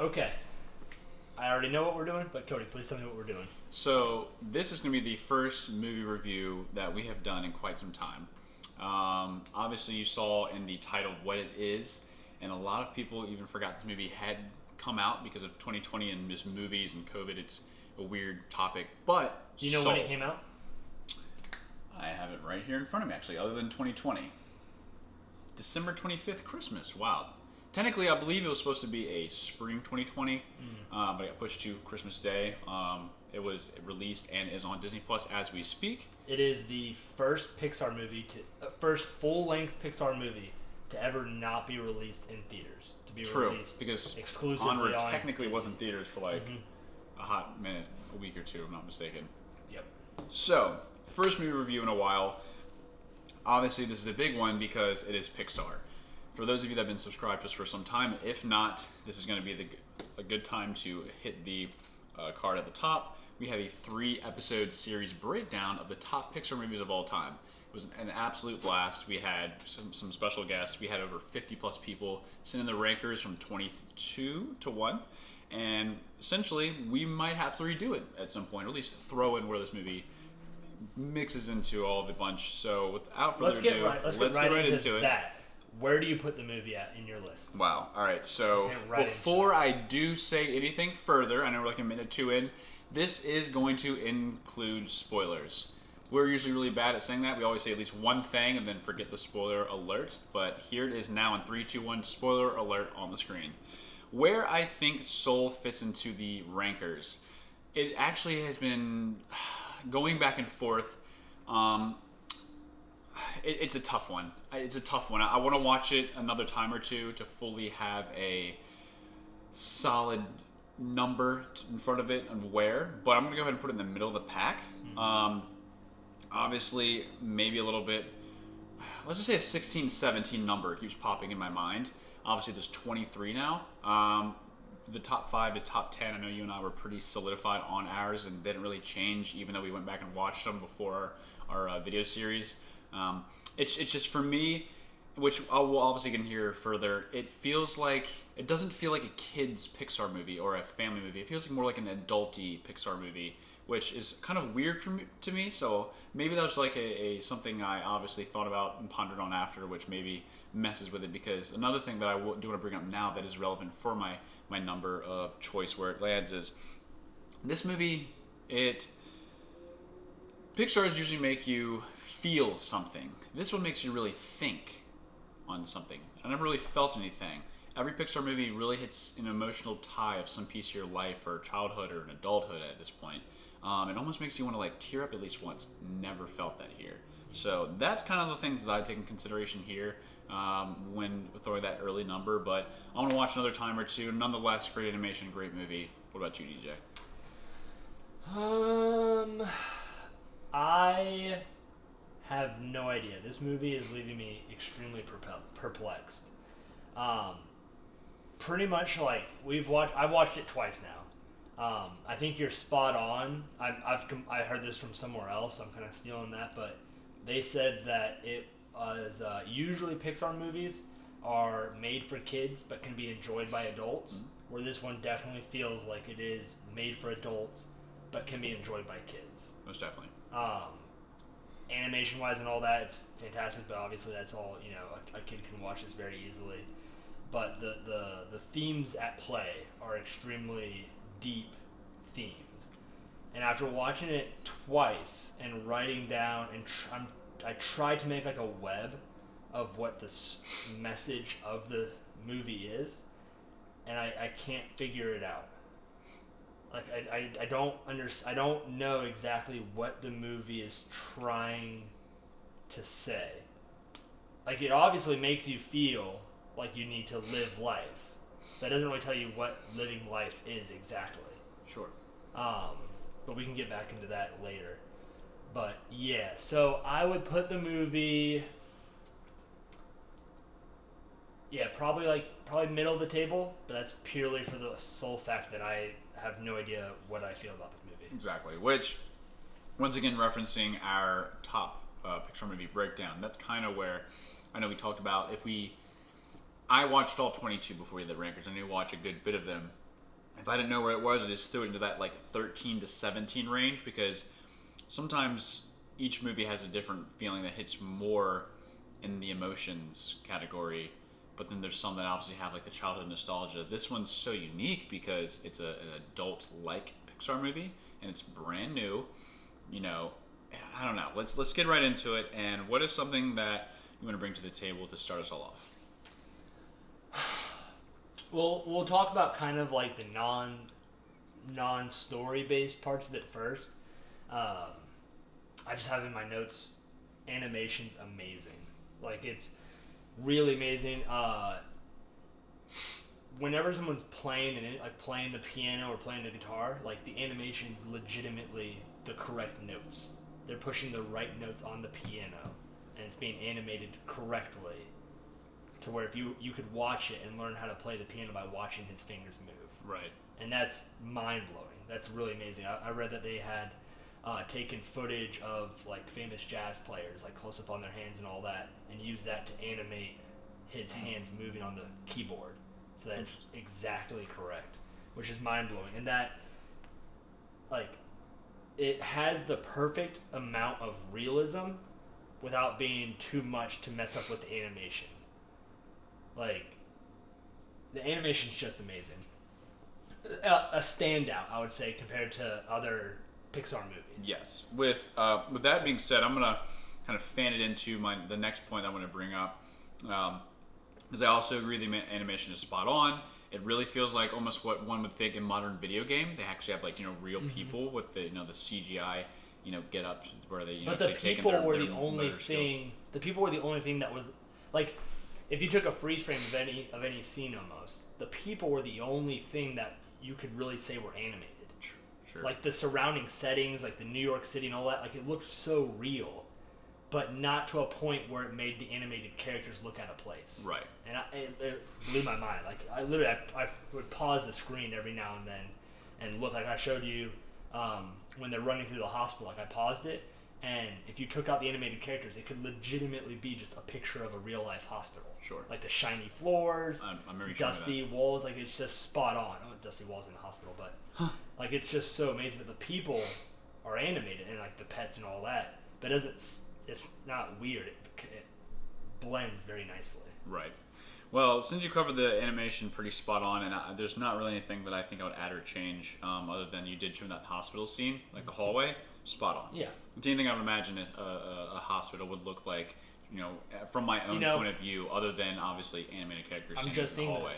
Okay. I already know what we're doing, but Cody, please tell me what we're doing. So this is going to be the first movie review that we have done in quite some time. Obviously, you saw in the title what it is, and a lot of people even forgot this movie had come out because of 2020 and just movies and COVID. It's a weird topic, but Do you know when it came out? I have it right here in front of me, actually, other than 2020. December 25th, Christmas. Wow. Technically, I believe it was supposed to be a spring 2020, but it got pushed to Christmas Day. It was released and is on Disney Plus as we speak. It is the first Pixar movie first full-length Pixar movie to ever not be released in theaters. To be released because exclusively Onward on technically Disney. was in theaters for like a hot minute, a week or two, if I'm not mistaken. Yep. So, first movie review in a while. Obviously, this is a big one because it is Pixar. For those of you that have been subscribed to us for some time, if not, this is going to be a good time to hit the card at the top. We have a 3-episode series breakdown of the top Pixar movies of all time. It was an absolute blast. We had some special guests. We had over 50 plus people sending the rankers from 22 to 1. And essentially, we might have to redo it at some point, or at least throw in where this movie mixes into all the bunch. So without further ado, let's get right into that. Where do you put the movie at in your list? Wow. All right. So before I do say anything further, I know we're like a minute or two in, this is going to include spoilers. We're usually really bad at saying that. We always say at least one thing and then forget the spoiler alert. But here it is now in 3, 2, 1, spoiler alert on the screen. Where I think Soul fits into the rankers, it actually has been going back and forth. It's a tough one. It's a tough one. I want to watch it another time or two to fully have a solid number in front of it and where. But I'm going to go ahead and put it in the middle of the pack. Obviously, maybe a little bit. Let's just say a 16, 17 number keeps popping in my mind. Obviously, there's 23 now. The top 5 to top 10, I know you and I were pretty solidified on ours and didn't really change, even though we went back and watched them before our video series. It's just for me, which I will obviously get here further, it doesn't feel like a kid's Pixar movie or a family movie. It feels like more like an adulty Pixar movie, which is kind of weird to me. So maybe that was like a something I obviously thought about and pondered on after, which maybe messes with it. Because another thing that I do want to bring up now that is relevant for my number of choice where it lands is this movie. Pixar's usually make you feel something. This one makes you really think on something. I never really felt anything. Every Pixar movie really hits an emotional tie of some piece of your life or childhood or an adulthood at this point. It almost makes you want to like tear up at least once. Never felt that here. So that's kind of the things that I take in consideration here when throwing that early number. But I want to watch another time or two. Nonetheless, great animation, great movie. What about you, DJ? I have no idea. This movie is leaving me extremely perplexed. Pretty much like I've watched it twice now. I think you're spot on. I heard this from somewhere else. I'm kind of stealing that, but they said that it was usually Pixar movies are made for kids but can be enjoyed by adults. Where this one definitely feels like it is made for adults but can be enjoyed by kids. Most definitely. Animation wise and all that, it's fantastic, but obviously that's all a kid can watch this very easily. But the themes at play are extremely deep themes. And after watching it twice and writing down, and I tried to make like a web of what the message of the movie is, and I can't figure it out. Like I don't know exactly what the movie is trying to say. Like it obviously makes you feel like you need to live life. That doesn't really tell you what living life is exactly. Sure. But we can get back into that later. But yeah, so I would put the movie, probably middle of the table, but that's purely for the sole fact that I have no idea what I feel about this movie. Exactly. Which, once again, referencing our top Pixar movie breakdown, that's kind of where I know we talked about I watched all 22 before we did the rankers. I need to watch a good bit of them. if I didn't know where it was, I just threw it into that like 13 to 17 range, because sometimes each movie has a different feeling that hits more in the emotions category, but then there's some that obviously have like the childhood nostalgia. This one's so unique because it's an adult-like Pixar movie, and it's brand new. You know, I don't know. Let's get right into it. And what is something that you want to bring to the table to start us all off? Well, we'll talk about kind of like the non-story based parts of it first. I just have in my notes, animation's amazing. Like, it's really amazing. Whenever someone's playing playing the piano or playing the guitar, like the animation's legitimately the correct notes. They're pushing the right notes on the piano, and it's being animated correctly, to where if you could watch it and learn how to play the piano by watching his fingers move. Right. And that's mind blowing. That's really amazing. I read that they had taken footage of like famous jazz players, like close up on their hands and all that, and used that to animate his hands moving on the keyboard, so that it's exactly correct, which is mind blowing. And that, like, it has the perfect amount of realism without being too much to mess up with the animation. Like, the animation's just amazing. A standout, I would say, compared to other Pixar movies. Yes. With that being said, I'm gonna kind of fan it into the next point I want to bring up, because I also agree the animation is spot on. It really feels like almost what one would think in modern video game. They actually have, like, real people with the the CGI get up where they but the people were the only thing. The people were the only thing that was like, if you took a freeze frame of any scene, almost the people were the only thing that you could really say were animated. Sure. Like the surrounding settings, like the New York City and all that, like it looked so real, but not to a point where it made the animated characters look out of place. Right. And it blew my mind. Like I would pause the screen every now and then and look. Like I showed you when they're running through the hospital. Like I paused it, and if you took out the animated characters, it could legitimately be just a picture of a real life hospital. Sure. Like the shiny floors, I'm dusty walls. Like it's just spot on. Oh, dusty walls in the hospital, but like it's just so amazing. But the people are animated, and like the pets and all that, but it's not weird. It blends very nicely. Right. Well, since you covered the animation pretty spot on, and there's not really anything that I think I would add or change, other than you did show that hospital scene, like the hallway, spot on. Yeah. It's anything I would imagine a hospital would look like, from my own point of view, other than obviously animated characters standing in the hallway.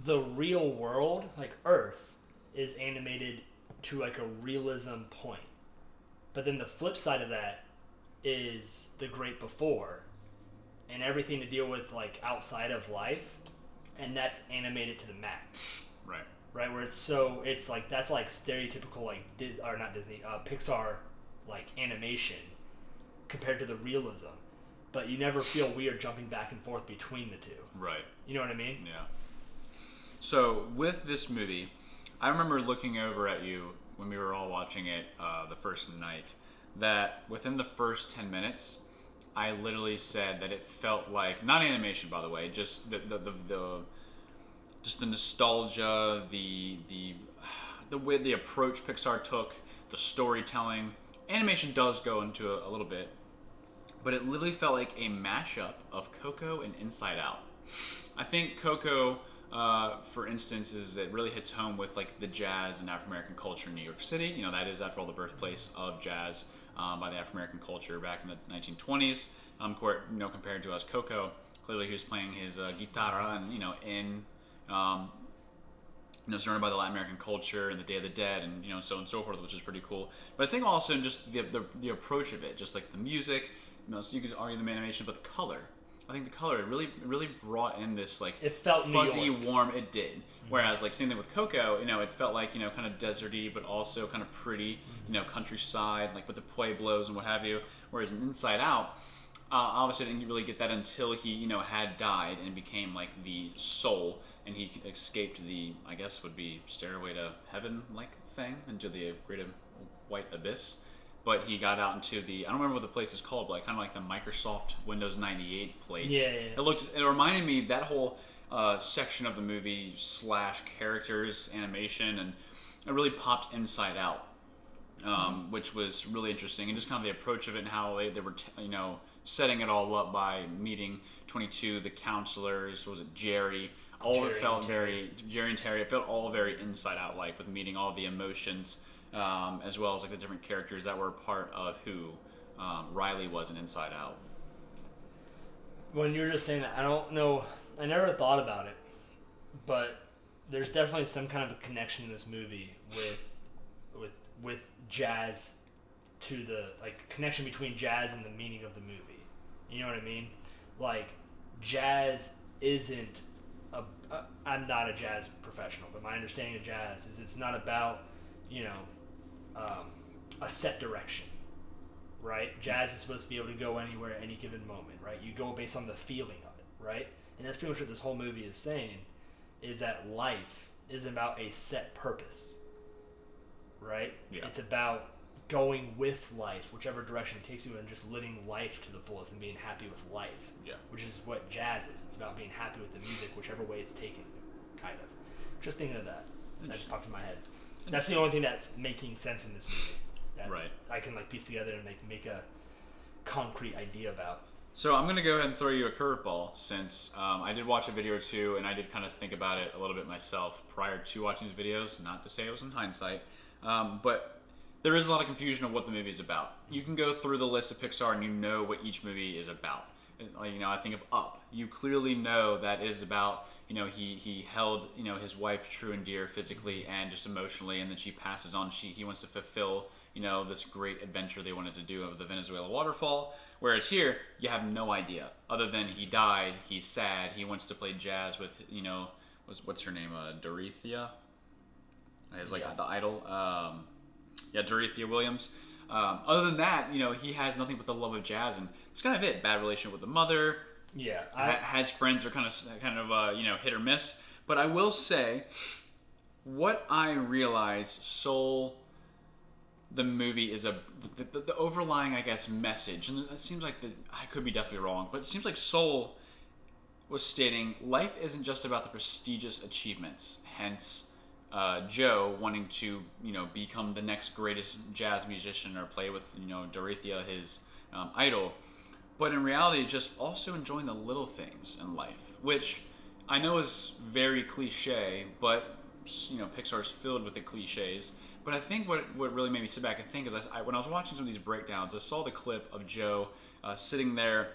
The real world, like Earth, is animated to like a realism point. But then the flip side of that is the great before, and everything to deal with like outside of life, and that's animated to the max. Right. Right, where it's like that's like stereotypical like not Disney, Pixar like animation compared to the realism, but you never feel weird jumping back and forth between the two. Right. You know what I mean? Yeah. So with this movie, I remember looking over at you when we were all watching it the first night, that within the first 10 minutes, I literally said that it felt like, not animation by the way, just the nostalgia, the way the approach Pixar took, the storytelling. Animation does go into a little bit, but it literally felt like a mashup of Coco and Inside Out. I think Coco, for instance, it really hits home with like the jazz and African American culture in New York City. That is, after all, the birthplace of jazz by the African American culture back in the 1920s. Compared to us, Coco, clearly he was playing his guitarra and surrounded by the Latin American culture and the Day of the Dead and so on and so forth, which is pretty cool. But I think also just the approach of it, just like the music, so you could argue the animation, but the color. I think the color really brought in this like it felt fuzzy, warm. It did. Mm-hmm. Whereas like same thing with Coco, it felt like kind of deserty, but also kind of pretty, countryside, like with the pueblos and what have you. Whereas in Inside Out, obviously I didn't really get that until he had died and became like the soul, and he escaped the, I guess would be Stairway to Heaven like thing, into the great white abyss. But he got out into the, I don't remember what the place is called, but like kind of like the Microsoft Windows 98 place. Yeah. It reminded me, that whole section of the movie / characters, animation, and it really popped Inside Out, which was really interesting, and just kind of the approach of it and how they were setting it all up by meeting 22, the counselors, was it Jerry? All of it felt very Jerry and Terry. It felt all very Inside Out like, with meeting all the emotions, as well as like the different characters that were a part of who Riley was in Inside Out. When you were just saying that, I don't know. I never thought about it, but there's definitely some kind of a connection in this movie with jazz, to the connection between jazz and the meaning of the movie. You know what I mean? Like, jazz isn't I'm not a jazz professional, but my understanding of jazz is it's not about a set direction, right? Jazz is supposed to be able to go anywhere at any given moment, right? You go based on the feeling of it, right? And that's pretty much what this whole movie is saying, is that life isn't about a set purpose, right? Yeah. It's about going with life, whichever direction it takes you, and just living life to the fullest and being happy with life. Yeah. Which is what jazz is. It's about being happy with the music, whichever way it's taken you, kind of. Just thinking of that. That just popped in my head. That's the only thing that's making sense in this movie. That right. I can piece together and make a concrete idea about. So I'm going to go ahead and throw you a curveball, since I did watch a video or two, and I did kind of think about it a little bit myself prior to watching these videos. Not to say it was in hindsight, but there is a lot of confusion of what the movie is about. You can go through the list of Pixar and you know what each movie is about. I think of Up. You clearly know that it is about, he held, his wife true and dear physically and just emotionally, and then she passes on. He wants to fulfill, this great adventure they wanted to do of the Venezuela waterfall. Whereas here, you have no idea. Other than he died, he's sad, he wants to play jazz with, what's her name? Dorothea? His, the idol. Dorothea Williams. Other than that, he has nothing but the love of jazz, and it's kind of it. Bad relationship with the mother. Yeah, has friends are kind of hit or miss. But I will say, what I realize Soul, the movie, is the overlying, I guess, message, and it seems like I could be definitely wrong, but it seems like Soul was stating life isn't just about the prestigious achievements. Hence, Joe wanting to, become the next greatest jazz musician or play with, Dorothea, his idol. But in reality, just also enjoying the little things in life, which I know is very cliche, but, Pixar's filled with the cliches. But I think what really made me sit back and think is when I was watching some of these breakdowns, I saw the clip of Joe sitting there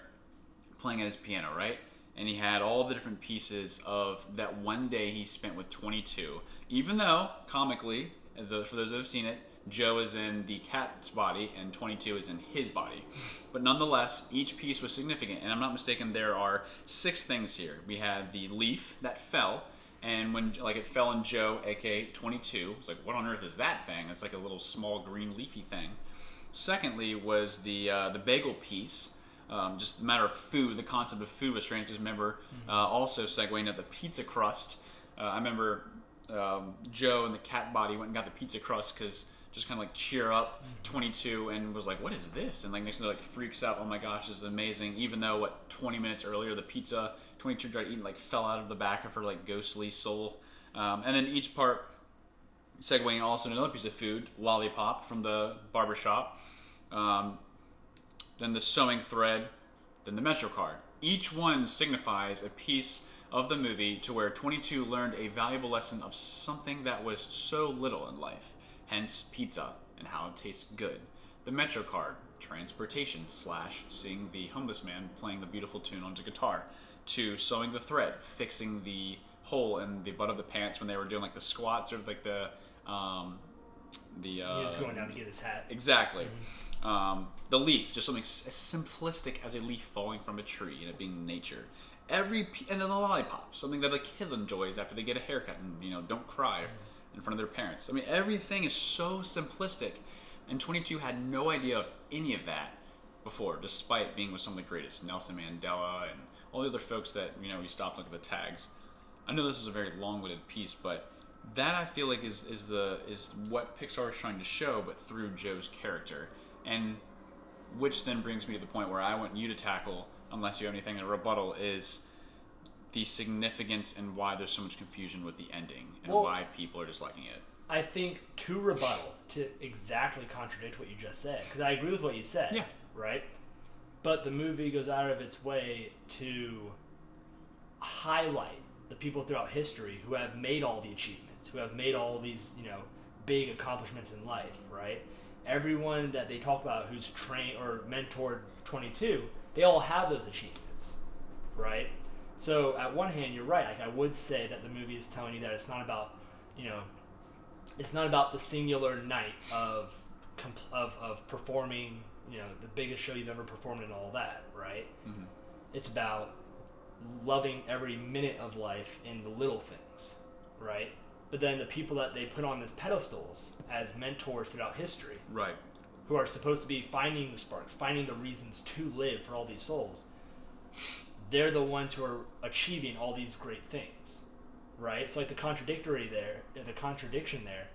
playing at his piano, right? And he had all the different pieces of that one day he spent with 22. Even though, comically, for those that have seen it, Joe is in the cat's body and 22 is in his body. But nonetheless, each piece was significant. And I'm not mistaken, there are 6 things here. We had the leaf that fell, and when it fell on Joe, aka 22, it's like, what on earth is that thing? It's like a little small green leafy thing. Secondly was the bagel piece. Just a matter of food, the concept of food was strange. Because remember, also segueing at the pizza crust. I remember Joe in the cat body went and got the pizza crust because just kind of cheer up 22 and was like, what is this? And next thing freaks out, oh my gosh, this is amazing. Even though 20 minutes earlier the pizza 22 tried to eat fell out of the back of her ghostly soul. And then each part segueing also another piece of food, lollipop from the barbershop. Then the sewing thread, then the Metro card. Each one signifies a piece of the movie to where 22 learned a valuable lesson of something that was so little in life, hence pizza and how it tastes good. The Metro card, transportation / seeing the homeless man playing the beautiful tune onto guitar, to sewing the thread, fixing the hole in the butt of the pants when they were doing the squats or he was going down to get his hat. Exactly. The leaf, just something as simplistic as a leaf falling from a tree and it being nature. And then the lollipop, something that a kid enjoys after they get a haircut and don't cry in front of their parents. I mean, everything is so simplistic, and 22 had no idea of any of that before, despite being with some of the greatest, Nelson Mandela and all the other folks that we stopped and looked at the tags. I know this is a very long-winded piece, but that I feel like is what Pixar is trying to show, but through Joe's character. And which then brings me to the point where I want you to tackle, unless you have anything in rebuttal, is the significance and why there's so much confusion with the ending and Well, why people are disliking it. I think to rebuttal, to exactly contradict what you just said, because I agree with what you said, Yeah. right? But the movie goes out of its way to highlight the people throughout history who have made all the achievements, who have made all these, big accomplishments in life, right? Everyone that they talk about who's trained or mentored 22, they all have those achievements, right? So at one hand, you're right. Like I would say that the movie is telling you that it's not about, it's not about the singular night of performing, the biggest show you've ever performed and all that, right? Mm-hmm. It's about loving every minute of life in the little things, right? But then the people that they put on these pedestals as mentors throughout history, Right. who are supposed to be finding the sparks, finding the reasons to live for all these souls, they're the ones who are achieving all these great things, right? So like the contradiction there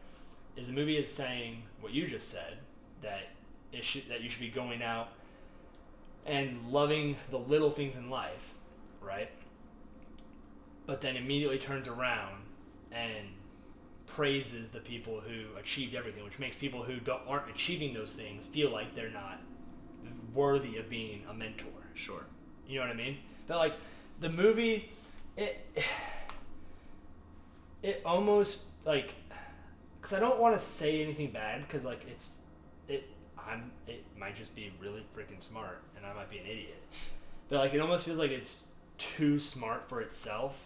is the movie is saying what you just said, that you should be going out and loving the little things in life, right? But then immediately turns around and praises the people who achieved everything, which makes people who aren't achieving those things feel like they're not worthy of being a mentor. Sure. You know what I mean? But like the movie, it almost like, because I don't want to say anything bad, because like it might just be really freaking smart and I might be an idiot, but like it almost feels like it's too smart for itself.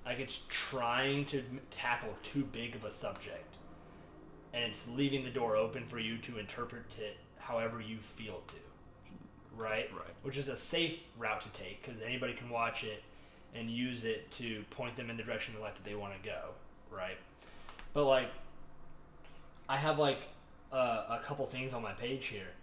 Like it's trying to tackle too big of a subject, and it's leaving the door open for you to interpret it however you feel to, right? Right. Which is a safe route to take, because anybody can watch it and use it to point them in the direction of life that they want to go, right? But like, I have like a couple things on my page here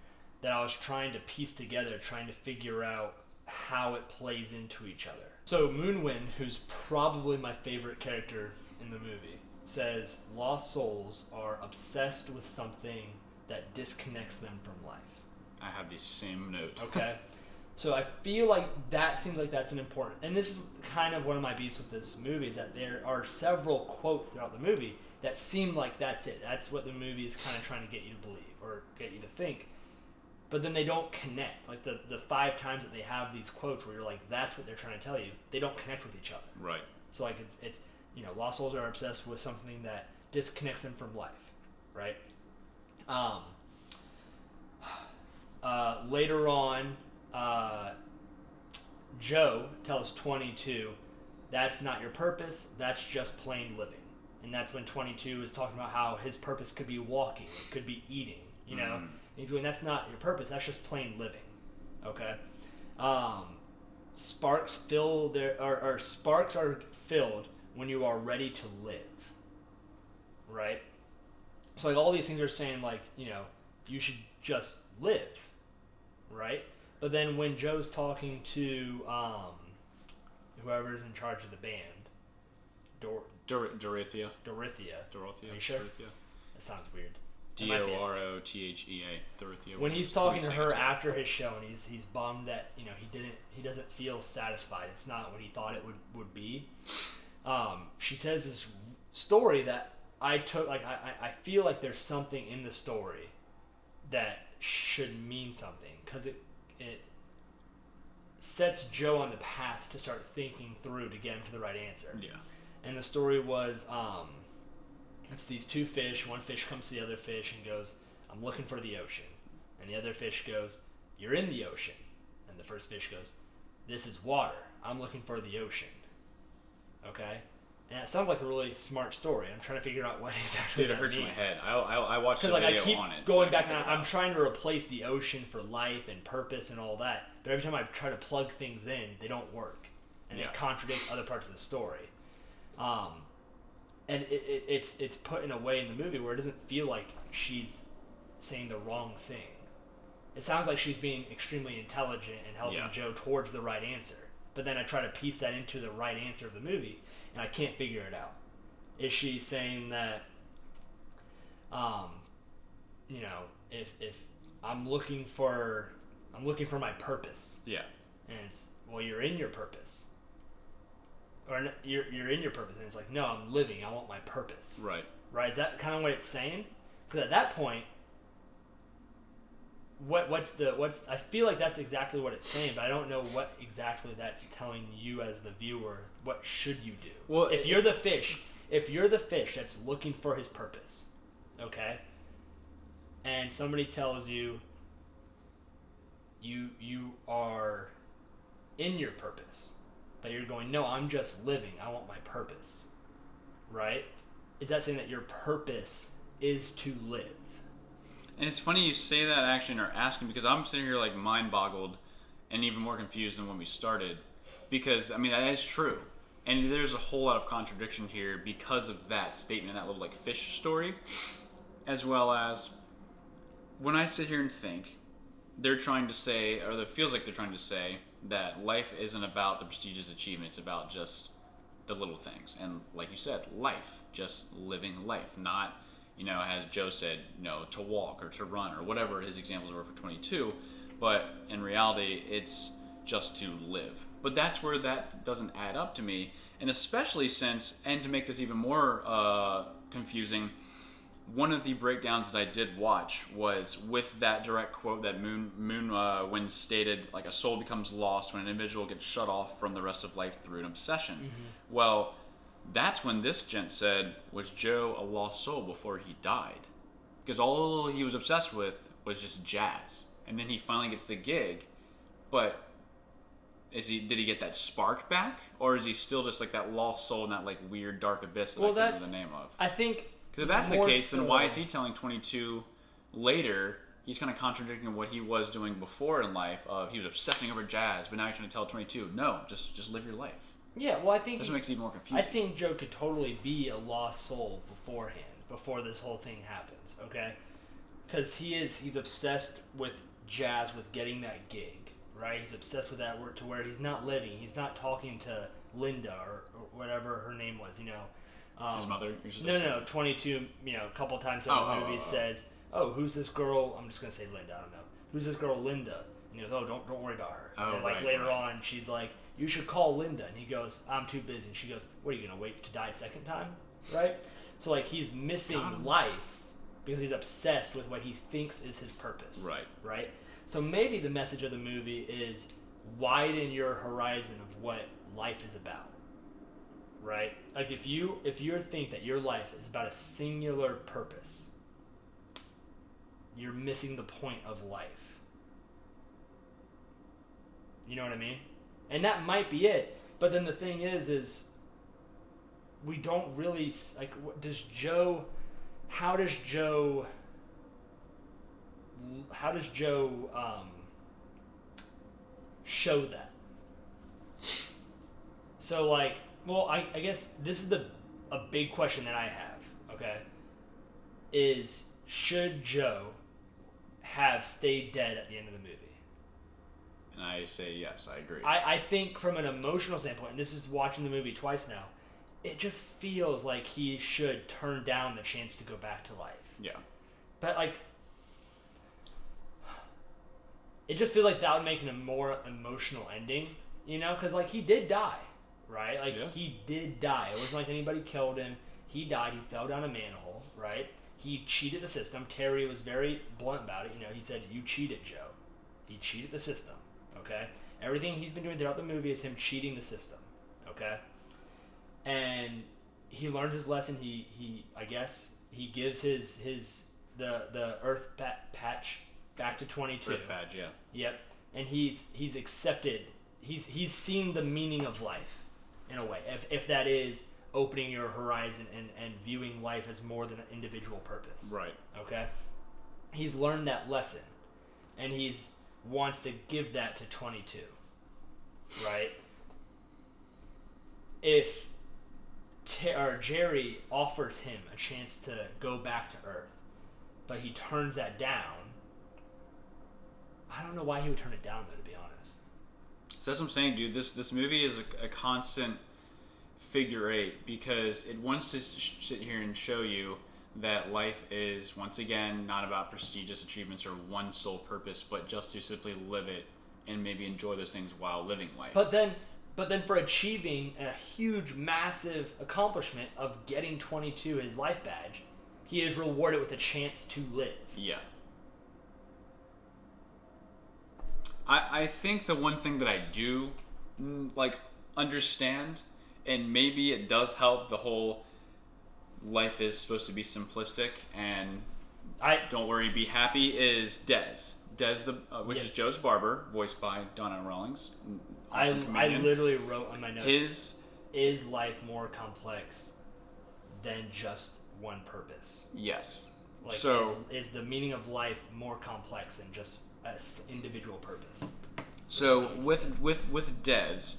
that I was trying to piece together, trying to figure out how it plays into each other. So Moonwind, who's probably my favorite character in the movie, says lost souls are obsessed with something that disconnects them from life. I have the same note. Okay. So I feel like that seems like that's an important, and this is kind of one of my beefs with this movie, is that there are several quotes throughout the movie that seem like that's it. That's what the movie is kind of trying to get you to believe or get you to think. But then they don't connect. Like the 5 times that they have these quotes where you're like, that's what they're trying to tell you, they don't connect with each other. Right. So like it's lost souls are obsessed with something that disconnects them from life, right? Later on, Joe tells 22, that's not your purpose, that's just plain living. And that's when 22 is talking about how his purpose could be walking, it could be eating, you know? And he's going, that's not your purpose, that's just plain living, okay? Sparks sparks are filled when you are ready to live, right? So like all these things are saying like, you should just live, right? But then when Joe's talking to whoever's in charge of the band, Dorothea. Are you sure? Dorothea. That sounds weird. Dorothea. Dorothea. When he's talking to her after his show, and he's bummed that he doesn't feel satisfied. It's not what he thought it would be. She says this story that I took, like I feel like there's something in the story that should mean something, because it sets Joe on the path to start thinking through to get him to the right answer. Yeah. And the story was, it's these 2 fish. One fish comes to the other fish and goes, I'm looking for the ocean. And the other fish goes, you're in the ocean. And the first fish goes, this is water. I'm looking for the ocean. Okay? And that sounds like a really smart story. I'm trying to figure out what exactly Dude, it hurts means. my head. I watched the Like, video I keep on it. going back, and I'm trying to replace the ocean for life and purpose and all that. But every time I try to plug things in, they don't work. And it contradicts other parts of the story. And it's put in a way in the movie where it doesn't feel like she's saying the wrong thing. It sounds like she's being extremely intelligent and helping Joe towards the right answer. But then I try to piece that into the right answer of the movie, and I can't figure it out. Is she saying that, if I'm looking for my purpose? Yeah. And it's, well, you're in your purpose. or you're in your purpose, and it's like, no, I'm living. I want my purpose. Right. Right? Is that kind of what it's saying? Because at that point, what's I feel like that's exactly what it's saying, but I don't know what exactly that's telling you as the viewer. What should you do? Well, if you're the fish that's looking for his purpose, okay, and somebody tells you you are in your purpose, but you're going, no, I'm just living. I want my purpose, right? Is that saying that your purpose is to live? And it's funny you say that actually, or asking, because I'm sitting here like mind boggled and even more confused than when we started. Because, I mean, that is true. And there's a whole lot of contradiction here because of that statement, that little like fish story. As well as when I sit here and think, they're trying to say, or it feels like they're trying to say, that life isn't about the prestigious achievement, it's about just the little things. And like you said, life, just living life, not, you know, as Joe said, you know, to walk or to run or whatever his examples were for 22, but in reality, it's just to live. But that's where that doesn't add up to me, and especially since, and to make this even more confusing, one of the breakdowns that I did watch was with that direct quote that Moon stated, like, a soul becomes lost when an individual gets shut off from the rest of life through an obsession. Mm-hmm. Well, that's when this gent said, was Joe a lost soul before he died? Because all he was obsessed with was just jazz. And then he finally gets the gig, but did he get that spark back? Or is he still just like that lost soul in that like weird dark abyss that I can't remember the name of? I think... Because if that's the case, then why is he telling 22 later? He's kind of contradicting what he was doing before in life. He was obsessing over jazz, but now he's trying to tell 22, no, just live your life. Yeah, well, I think... That's what makes it even more confusing. I think Joe could totally be a lost soul beforehand, before this whole thing happens, okay? Because he's obsessed with jazz, with getting that gig, right? He's obsessed with that word to where he's not living. He's not talking to Linda or whatever her name was, you know. His mother? No. 22, you know, a couple times in the movie says, oh, who's this girl? I'm just going to say Linda, I don't know. Who's this girl, Linda? And he goes, oh, don't worry about her. Oh, and like later on, she's like, you should call Linda. And he goes, I'm too busy. And she goes, what, are you going to wait to die a second time? Right? So, like, he's missing life because he's obsessed with what he thinks is his purpose. Right. Right? So maybe the message of the movie is widen your horizon of what life is about. Right? Like, if you think that your life is about a singular purpose, you're missing the point of life. You know what I mean? And that might be it. But then the thing is we don't really, like, how does Joe show that? So, like, well, I guess this is a big question that I have, okay? Is, should Joe have stayed dead at the end of the movie? And I say yes, I agree. I think from an emotional standpoint, and this is watching the movie twice now, it just feels like he should turn down the chance to go back to life. Yeah. But, like, it just feels like that would make it a more emotional ending, you know? Because, like, he did die, right? Like, He did die. It wasn't like anybody killed him. He died. He fell down a manhole, right? He cheated the system. Terry was very blunt about it. You know, he said, you cheated, Joe. He cheated the system, okay? Everything he's been doing throughout the movie is him cheating the system, okay? And he learned his lesson. He I guess he gives the Earth patch back to 22. Earth badge, yeah. Yep. And he's accepted. He's seen the meaning of life in a way. If that is opening your horizon and viewing life as more than an individual purpose. Right. Okay. He's learned that lesson, and he's wants to give that to 22. Right. If Jerry offers him a chance to go back to Earth, but he turns that down, I don't know why he would turn it down, though, to be honest. So that's what I'm saying, dude. This movie is a constant figure eight because it wants to sit here and show you that life is, once again, not about prestigious achievements or one sole purpose, but just to simply live it and maybe enjoy those things while living life. But then, But then for achieving a huge, massive accomplishment of getting 22, his life badge, he is rewarded with a chance to live. Yeah. I think the one thing that I do like understand, and maybe it does help the whole life is supposed to be simplistic and don't worry, be happy, is Dez. Dez, which is Joe's barber, voiced by Donna Rawlings. Awesome I literally wrote on my notes, is life more complex than just one purpose? Yes. Like, so is the meaning of life more complex than just an individual purpose? So with Dez,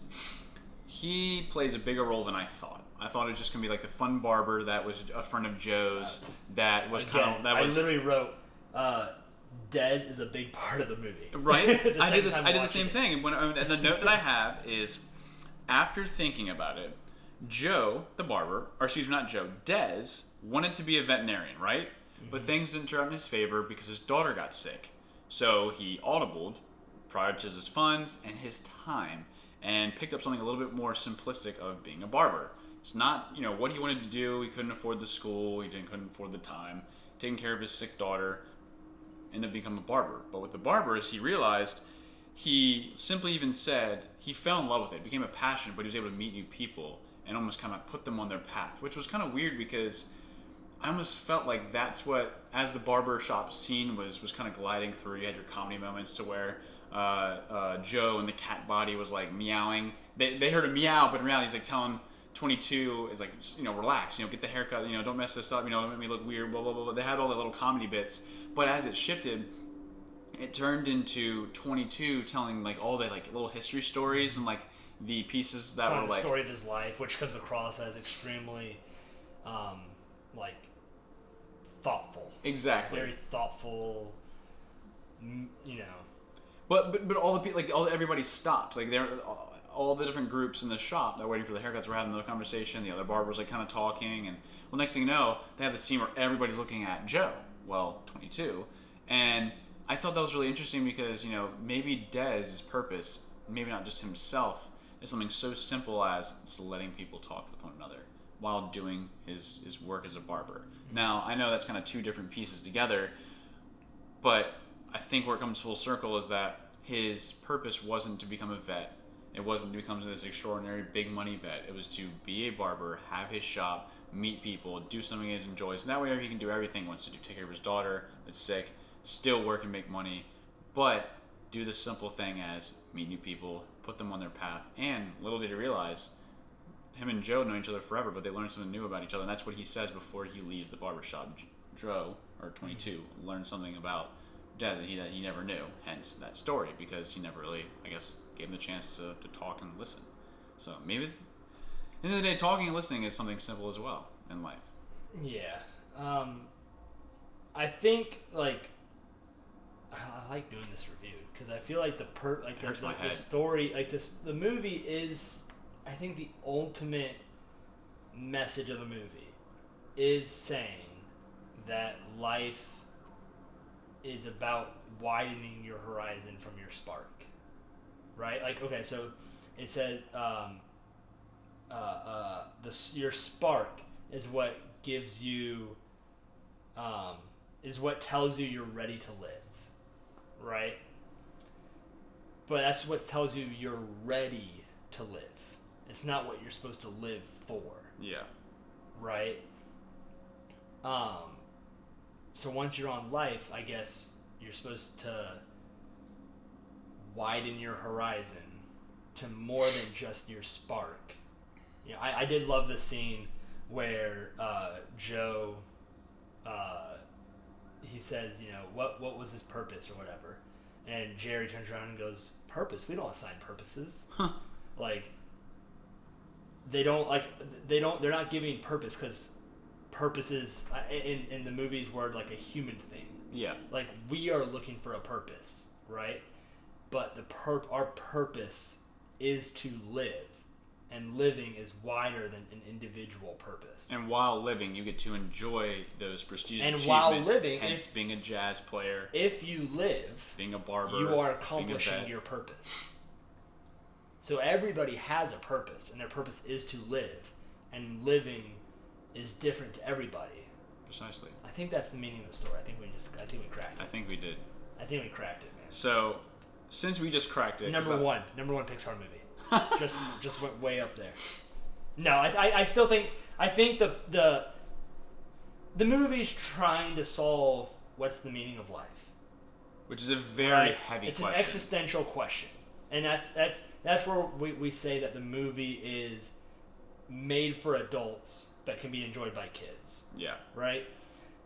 he plays a bigger role than I thought. I thought it was just gonna be like the fun barber that was a friend of Joe's. That was kind of I literally wrote, Dez is a big part of the movie. Right. I did the same thing. And the note that I have is, after thinking about it, Joe, the barber, or excuse me, not Joe, Dez wanted to be a veterinarian, right? Mm-hmm. But things didn't turn out in his favor because his daughter got sick. So he audibled, prioritized his funds and his time, and picked up something a little bit more simplistic of being a barber. It's not, what he wanted to do. He couldn't afford the school. He couldn't afford the time. Taking care of his sick daughter, ended up becoming a barber. But with the barbers, he realized, he simply even said he fell in love with it, became a passion, but he was able to meet new people and almost kind of put them on their path, which was kind of weird because I almost felt like that's what, as the barber shop scene was kind of gliding through, you had your comedy moments to where Joe in the cat body was like meowing. They heard a meow, but in reality he's like telling 22 is like, relax, get the haircut, don't mess this up, don't make me look weird, blah, blah, blah. They had all the little comedy bits, but as it shifted, it turned into 22 telling like all the like little history stories and like the pieces that were like the story of his life, which comes across as extremely like thoughtful. Exactly. Very thoughtful, But all the people, like everybody stopped. Like all the different groups in the shop that were waiting for the haircuts were having another conversation. The other barbers like kind of talking, and well, next thing you know, they have the scene where everybody's looking at Joe, 22, and I thought that was really interesting because maybe Dez's purpose, maybe not just himself, is something so simple as just letting people talk with one another while doing his work as a barber. Now I know that's kind of two different pieces together, but I think where it comes full circle is that his purpose wasn't to become a vet. It wasn't to become this extraordinary big money vet. It was to be a barber, have his shop, meet people, do something he enjoys. And that way he can do everything he wants to do. Take care of his daughter that's sick, still work and make money, but do the simple thing as meet new people, put them on their path. And little did he realize, him and Joe know each other forever, but they learned something new about each other. And that's what he says before he leaves the barbershop. Joe, or 22, learned something about Dez that he never knew, hence that story, because he never really, I guess, gave him the chance to talk and listen. So maybe, at the end of the day, talking and listening is something simple as well in life. Yeah. I think, like, I like doing this review, because I feel like the story, like the movie is, I think the ultimate message of the movie is saying that life is about widening your horizon from your spark, right? Like, okay, so it says your spark is what gives you, is what tells you you're ready to live, right? But that's what tells you you're ready to live. It's not what you're supposed to live for. Yeah. Right? So once you're on life, I guess you're supposed to widen your horizon to more than just your spark. I did love the scene where Joe, he says, what was his purpose or whatever, and Jerry turns around and goes, "Purpose? We don't assign purposes." Like, they're not giving purpose, because purpose is, in the movie's word, like a human thing. Yeah. Like, we are looking for a purpose, right? But our purpose is to live, and living is wider than an individual purpose. And while living, you get to enjoy those prestigious achievements. While living, hence being a jazz player. If you live, being a barber, you are accomplishing your purpose. So everybody has a purpose, and their purpose is to live, and living is different to everybody. Precisely. I think that's the meaning of the story. I think we cracked it. I think we did. I think we cracked it, man. So, since we just cracked it, number one Pixar movie, just went way up there. No, I still think the movie's trying to solve what's the meaning of life, which is a very heavy it's question. It's an existential question, and that's where we say that the movie is made for adults but can be enjoyed by kids. Yeah. Right?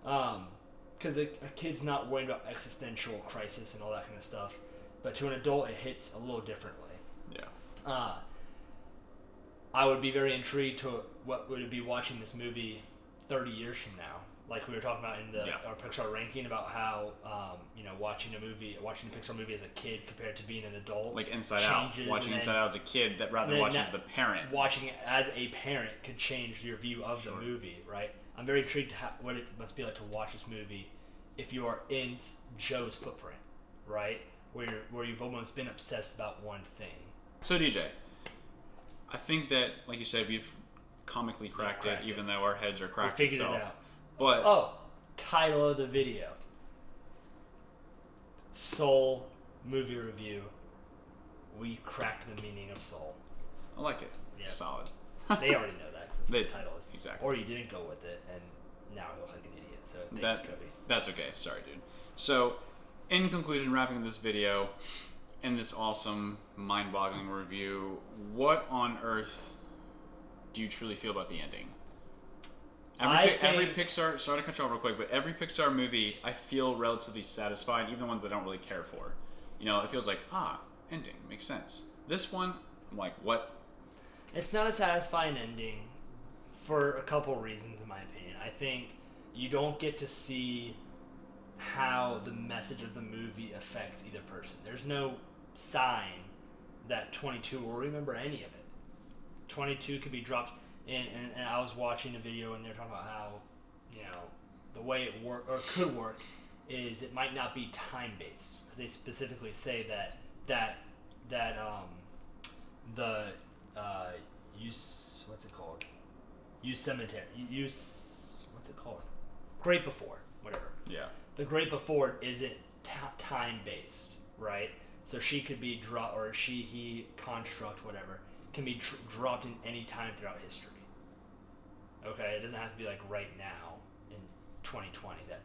Because a kid's not worried about existential crisis and all that kind of stuff, but to an adult it hits a little differently. Yeah. I would be very intrigued to what would it be watching this movie 30 years from now. Like we were talking about in our Pixar ranking about how watching a Pixar movie as a kid compared to being an adult, like Inside Out, watching Inside Out as a kid that rather than watching as the parent. Watching it as a parent could change your view of the movie, right? I'm very intrigued to what it must be like to watch this movie if you are in Joe's footprint, right? Where you've almost been obsessed about one thing. So DJ, I think that, like you said, we've comically cracked it, even though our heads are cracked itself. We figured it out. But title of the video: Soul movie review. We cracked the meaning of soul. I like it. Yeah. Solid. They already know that. That's what the title is. Exactly. Or you didn't go with it, and now I look like an idiot. So thanks, Cody. That's okay. Sorry, dude. So, in conclusion, wrapping this video, in this awesome, mind-boggling review, what on earth do you truly feel about the ending? Every Pixar, sorry to cut you off real quick, but every Pixar movie I feel relatively satisfied, even the ones I don't really care for. It feels like, ending, makes sense. This one, I'm like, what? It's not a satisfying ending for a couple reasons, in my opinion. I think you don't get to see how the message of the movie affects either person. There's no sign that 22 will remember any of it. 22 could be dropped. And I was watching a video and they're talking about how, the way it could work is it might not be time based, because they specifically say that the what's it called? Great Before, whatever. Yeah. The Great Before isn't time based, right? So she could be he construct, whatever, can be dropped in any time throughout history. Okay, it doesn't have to be like right now in 2020 that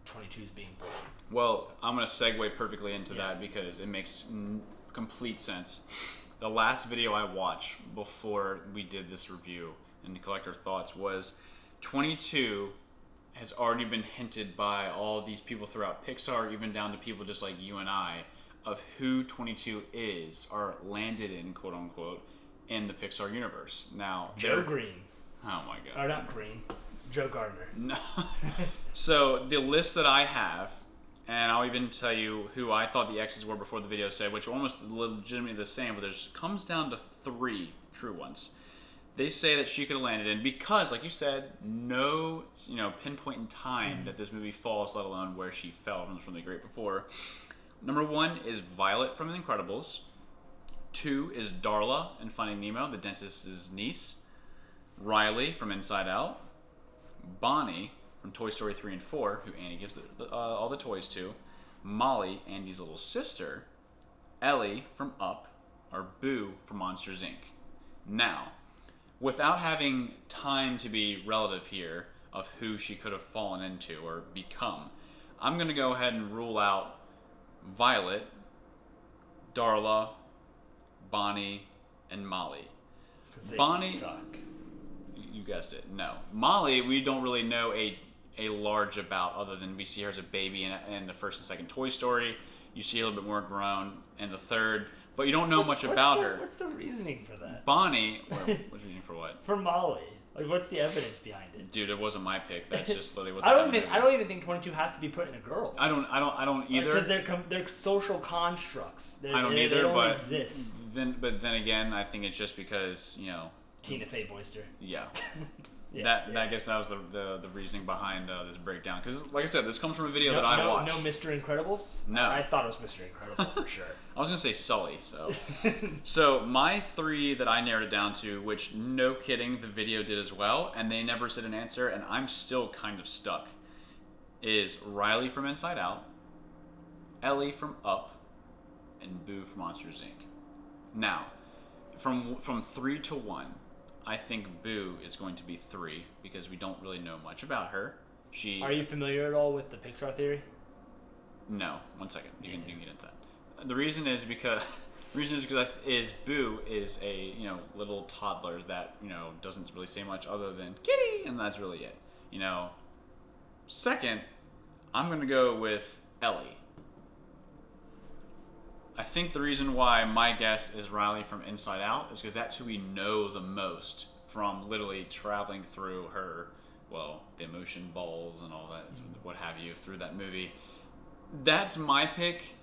22 is being born. Well, I'm going to segue perfectly into that because it makes complete sense. The last video I watched before we did this review and to collect our thoughts was 22 has already been hinted by all these people throughout Pixar, even down to people just like you and I, of who 22 is or landed in, quote unquote, in the Pixar universe. Now, Joe Green. Oh my God. Or not Green. Joe Gardner. No. So the list that I have, and I'll even tell you who I thought the X's were before the video said, which are almost legitimately the same, but there's comes down to 3 true ones. They say that she could have landed in because, like you said, no pinpoint in time that this movie falls, let alone where she fell from the Great Before. Number 1 is Violet from The Incredibles. 2 is Darla in Finding Nemo, the dentist's niece. Riley from Inside Out, Bonnie from Toy Story 3 and 4, who Andy gives all the toys to, Molly, Andy's little sister, Ellie from Up, or Boo from Monsters, Inc. Now, without having time to be relative here of who she could have fallen into or become, I'm going to go ahead and rule out Violet, Darla, Bonnie, and Molly. Bonnie suck. You guessed it. No. Molly, we don't really know a large about other than we see her as a baby in the first and second Toy Story. You see a little bit more grown in the third, but you don't know much about her. What's the reasoning for that? Bonnie, what's the reasoning for what? For Molly. Like, what's the evidence behind it? Dude, it wasn't my pick. That's just literally what I don't even think 22 has to be put in a girl. I don't either. Because they're social constructs. I don't either, they don't but exist. Then again, I think it's just because Tina Fey Boyster. Yeah. I guess that was the reasoning behind this breakdown. Because, like I said, this comes from a video that I watched. No Mr. Incredibles? No. I thought it was Mr. Incredible for sure. I was going to say Sully, so. So, my 3 that I narrowed it down to, which, no kidding, the video did as well, and they never said an answer, and I'm still kind of stuck, is Riley from Inside Out, Ellie from Up, and Boo from Monsters, Inc. Now, from 3 to 1, I think Boo is going to be 3 because we don't really know much about her. Are you familiar at all with the Pixar theory? No. 1 second. You can get into that. The reason is because Boo is a little toddler that doesn't really say much other than kitty, and that's really it. Second, I'm gonna go with Ellie. I think the reason why my guess is Riley from Inside Out is because that's who we know the most from literally traveling through her, the emotion balls and all that, what have you, through that movie. That's my pick,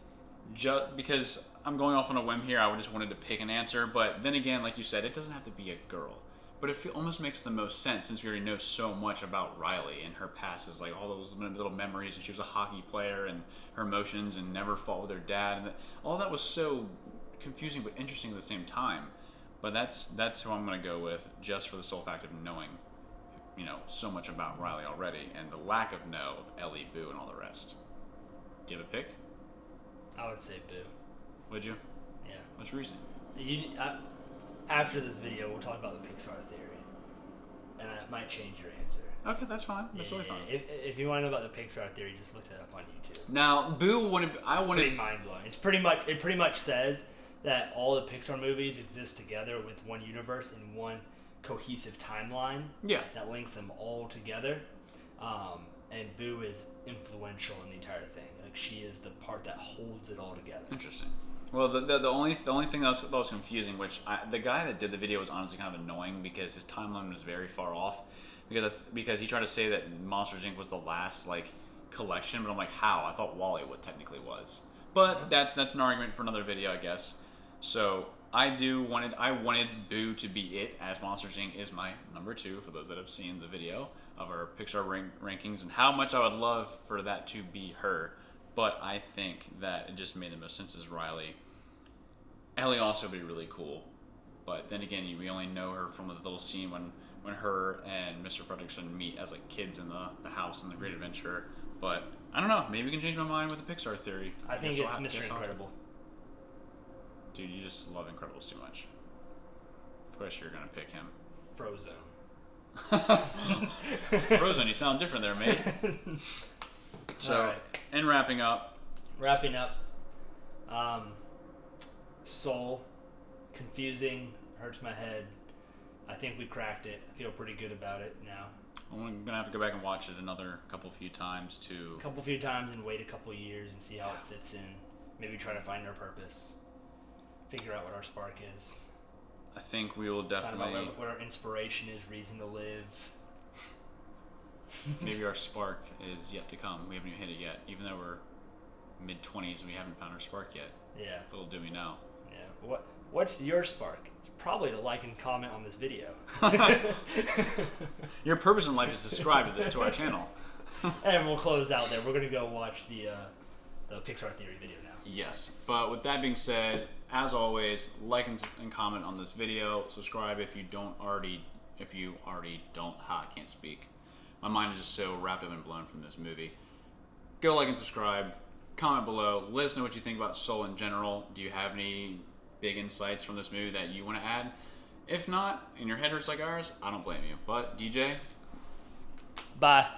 just because I'm going off on a whim here. I just wanted to pick an answer, but then again, like you said, it doesn't have to be a girl. But it almost makes the most sense since we already know so much about Riley and her past, is like all those little memories, and she was a hockey player and her emotions and never fought with her dad, and all that was so confusing but interesting at the same time. But that's who I'm gonna go with, just for the sole fact of knowing, so much about Riley already, and the lack of know of Ellie, Boo, and all the rest. Do you have a pick? I would say Boo. Would you? Yeah. What's your reasoning? After this video, we'll talk about the Pixar theory, and it might change your answer. Okay, that's fine. That's totally fine. If you want to know about the Pixar theory, just look that up on YouTube. Now, Boo wanted. Pretty mind blowing. It pretty much says that all the Pixar movies exist together with one universe and one cohesive timeline. Yeah. That links them all together, and Boo is influential in the entire thing. Like, she is the part that holds it all together. Interesting. Well, the only thing that was confusing, which the guy that did the video was honestly kind of annoying because his timeline was very far off, because he tried to say that Monsters Inc. was the last collection, but I'm like, how? I thought WALL-E technically was, but that's an argument for another video, I guess. So I wanted Boo to be it, as Monsters Inc. is my number 2 for those that have seen the video of our Pixar rankings, and how much I would love for that to be her. But I think that it just made the most sense as Riley. Ellie also would be really cool. But then again, we only know her from the little scene when her and Mr. Fredrickson meet as kids in the house in The Great Adventure. But I don't know. Maybe we can change my mind with the Pixar theory. I think it's Mr. Incredible. Dude, you just love Incredibles too much. Of course you're going to pick him. Frozone. Frozen, you sound different there, mate. So, right. And wrapping up. Soul, confusing, hurts my head. I think we cracked it. I feel pretty good about it now. I'm gonna have to go back and watch it another few times and wait a couple years and see how it sits in. Maybe try to find our purpose. Figure out what our spark is. I think we will definitely. Find out what our inspiration is, reason to live. Maybe our spark is yet to come. We haven't even hit it yet. Even though we're mid-20s, we haven't found our spark yet. Yeah. Little do we know. Yeah. What's your spark? It's probably to like and comment on this video. Your purpose in life is to subscribe to our channel. And we'll close out there. We're going to go watch the Pixar theory video now. Yes. But with that being said, as always, like and comment on this video. Subscribe if you already don't. I can't speak. My mind is just so wrapped up and blown from this movie. Go like and subscribe. Comment below. Let us know what you think about Soul in general. Do you have any big insights from this movie that you want to add? If not, and your head hurts like ours, I don't blame you. But, DJ? Bye.